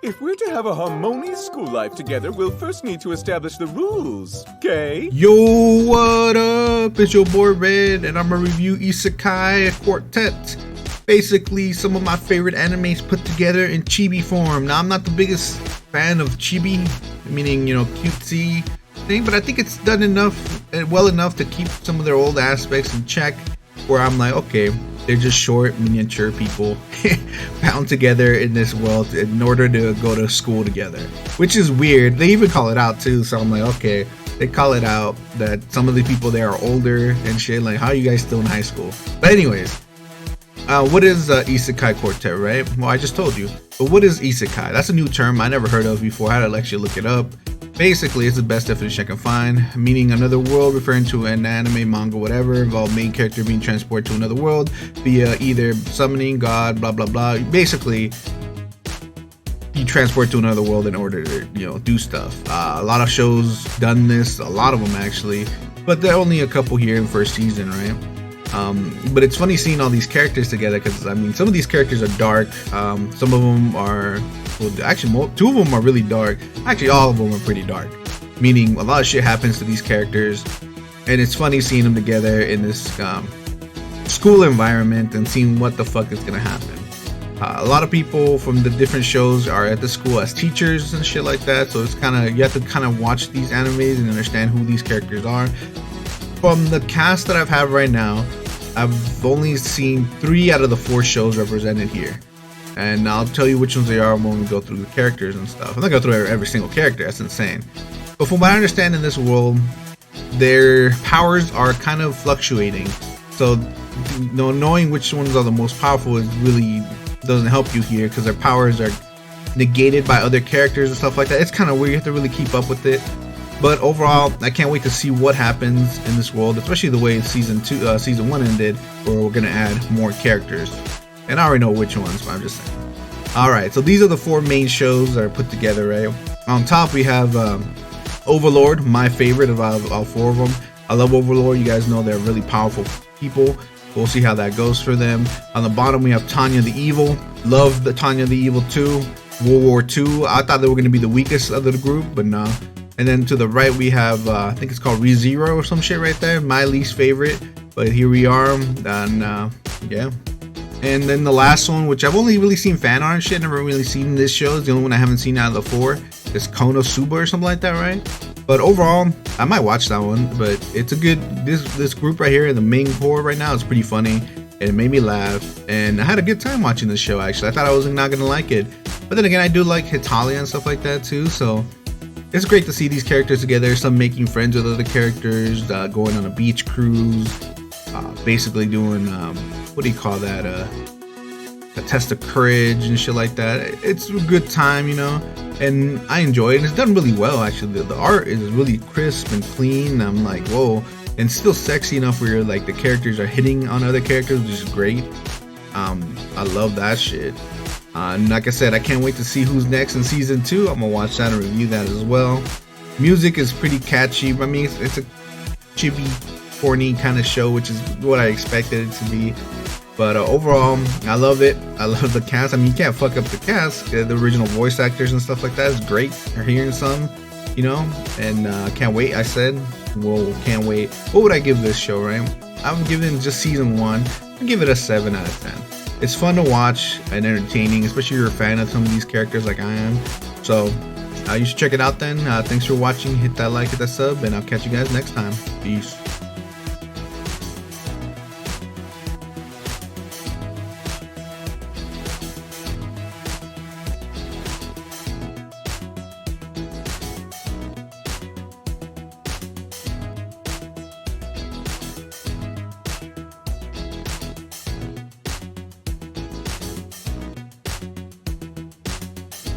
If we're to have a harmonious school life together, we'll first need to establish the rules, okay? Yo, what up? It's your boy Red, and I'm gonna review Isekai Quartet. Basically, some of my favorite animes put together in chibi form. Now, I'm not the biggest fan of chibi, meaning, cutesy thing, but I think it's done enough, well enough to keep some of their old aspects in check, where I'm like, okay, they're just short, miniature people bound together in this world in order to go to school together, which is weird. They even call it out too, so I'm like, okay, they call it out that some of the people there are older and shit, like, how are you guys still in high school? But anyways, what is Isekai Quartet, right? Well, I just told you, but what is Isekai? That's a new term I never heard of before. I had to actually look it up. Basically, it's the best definition I can find, meaning another world, referring to an anime, manga, whatever, involve main character being transported to another world via either summoning, god, blah, blah, blah. Basically, you transport to another world in order to, do stuff. A lot of shows done this, a lot of them actually, but there are only a couple here in the first season, right? But it's funny seeing all these characters together, because, I mean, some of these characters are dark, some of them are... Well, actually, two of them are really dark. Actually, all of them are pretty dark. Meaning, a lot of shit happens to these characters, and it's funny seeing them together in this school environment and seeing what the fuck is gonna happen. A lot of people from the different shows are at the school as teachers and shit like that. So it's you have to kind of watch these animes and understand who these characters are. From the cast that I've had right now, I've only seen 3 out of the 4 shows represented here. And I'll tell you which ones they are when we go through the characters and stuff. I'm not going to go through every single character, that's insane. But from what I understand in this world, their powers are kind of fluctuating. So, knowing which ones are the most powerful is really doesn't help you here, because their powers are negated by other characters and stuff like that. It's kind of weird, you have to really keep up with it. But overall, I can't wait to see what happens in this world, especially the way season 1 ended, where we're going to add more characters. And I already know which ones, but I'm just saying. Alright, so these are the 4 main shows that are put together, right? On top, we have Overlord, my favorite of all 4 of them. I love Overlord. You guys know they're really powerful people. We'll see how that goes for them. On the bottom, we have Tanya the Evil. Love the Tanya the Evil 2. World War II. I thought they were going to be the weakest of the group, but no. And then to the right, we have, I think it's called ReZero or some shit right there. My least favorite, but here we are. And yeah. And then the last one, which I've only really seen fan art and shit, never really seen this show. It's the only one I haven't seen out of the 4. It's KonoSuba or something like that, right? But overall, I might watch that one. But it's a good, this group right here, the main core right now, is pretty funny. And it made me laugh. And I had a good time watching this show, actually. I thought I was not going to like it. But then again, I do like Hitalia and stuff like that too. So it's great to see these characters together. Some making friends with other characters, going on a beach cruise. Basically doing what do you call that, a test of courage and shit like that. It's a good time, and I enjoy it, and it's done really well actually. The art is really crisp and clean. I'm like, whoa, and still sexy enough where like the characters are hitting on other characters, which is great. I love that shit. And like I said, I can't wait to see who's next in season 2. I'm gonna watch that and review that as well. Music is pretty catchy. I mean, it's a chibi, corny kind of show, which is what I expected it to be. But overall, I love it. I love the cast. I mean, you can't fuck up the cast. The original voice actors and stuff like that is great. You're hearing some, and can't wait. I said, well, can't wait. What would I give this show, right? I'm giving just season 1. I'll give it a 7 out of 10. It's fun to watch and entertaining, especially if you're a fan of some of these characters like I am. So you should check it out then. Thanks for watching. Hit that like, hit that sub, and I'll catch you guys next time. Peace.